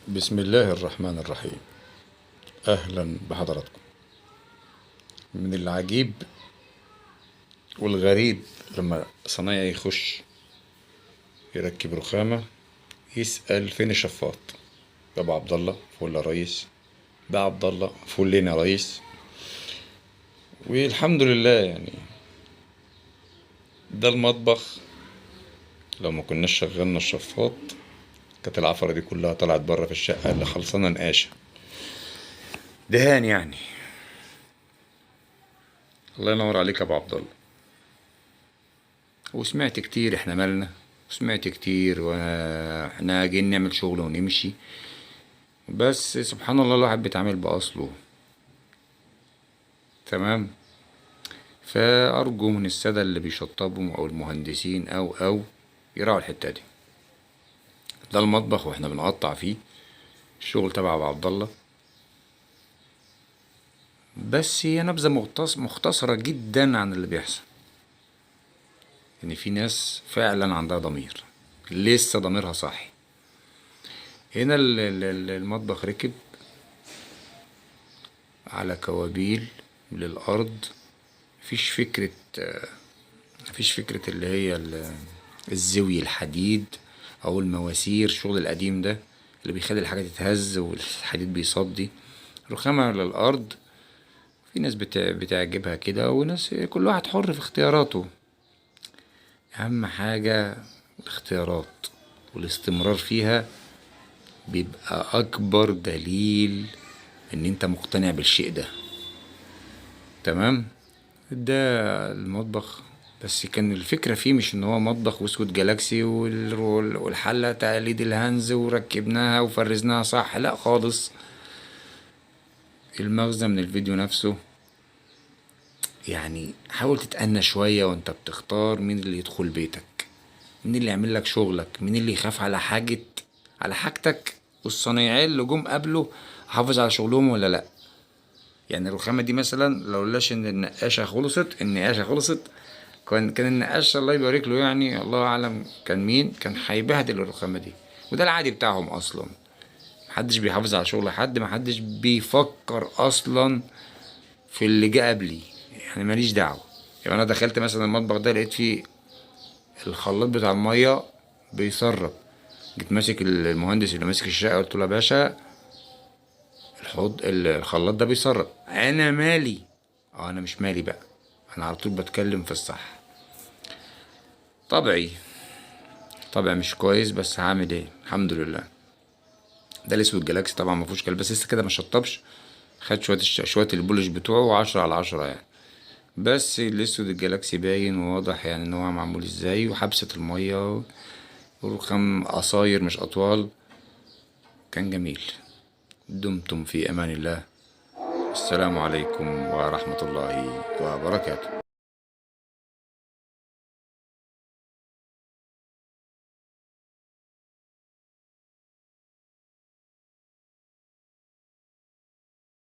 بسم الله الرحمن الرحيم. أهلا بحضراتكم. من العجيب والغريب لما صنايعي يخش يركب رخامة يسأل فين الشفاط؟ يا أبو عبد الله فول يا ريس. ده عبد الله فول لين يا ريس. والحمد لله يعني ده المطبخ. لو ما كناش شغلنا الشفاط كانت العفرة دي كلها طلعت بره في الشقة اللي خلصانة نقاشة دهان يعني. الله ينور عليك يا أبو عبد الله. وسمعت كتير احنا مالنا، وسمعت كتير واحنا جايين نعمل شغل ونمشي، بس سبحان الله الواحد بيتعامل بأصله. تمام. فأرجو من السادة اللي بيشطبوا أو المهندسين أو يراعوا الحتة دي. ده المطبخ واحنا بنقطع فيه الشغل تبع أبو عبد الله، بس هي نبذة مختصرة جدا عن اللي بيحصل. إن في ناس فعلا عندها ضمير، لسه ضميرها صاحي. هنا المطبخ ركب على كوابيل للأرض. مفيش فكرة مفيش فكرة اللي هي الزوي الحديد أو المواسير، الشغل القديم ده اللي بيخلي الحاجة تتهز والحديد بيصدي. رخامة للأرض. في ناس بتعجبها كده، وناس كل واحد حر في اختياراته. أهم حاجة الاختيارات والاستمرار فيها بيبقى أكبر دليل إن أنت مقتنع بالشيء ده. تمام. ده المطبخ، بس كان الفكرة فيه مش ان هو مطبخ واسود جالاكسي والحلة تقليد الهانز وركبناها وفرزناها صح، لا خالص. المغزى من الفيديو نفسه يعني حاول تتأنى شوية وانت بتختار مين اللي يدخل بيتك، مين اللي يعمل لك شغلك، مين اللي يخاف على حاجتك، والصنايعية اللي جم قبله حافظ على شغلهم ولا لا. يعني الرخامة دي مثلا لولاش ان النقاشة خلصت كان النقاش الله يبارك له، يعني الله اعلم كان مين كان هيبهدل الرخامة دي. وده العادي بتاعهم اصلا. محدش بيحافظ على شغل حد، محدش بيفكر اصلا في اللي جه قبلي، يعني ماليش دعوة. يعني انا دخلت مثلا المطبخ ده لقيت فيه الخلاط بتاع المية بيسرب. جيت ماسك المهندس اللي ماسك الشقة قلت له يا باشا الخلاط ده بيسرب. انا مالي؟ انا مش مالي بقى، انا على طول بتكلم في الصح. طبعي طبع مش كويس، بس هعمل ايه؟ الحمد لله. ده الاسود جالاكسي طبعا مفيهوش كلام، بس لسه كده ما شطبش. خد شويه البولش بتوعه 10/10 يعني. بس الاسود الجالاكسي باين وواضح يعني ان هو معمول ازاي، وحبسة المية والرخام قصاير مش اطوال. كان جميل. دمتم في امان الله. السلام عليكم ورحمة الله وبركاته.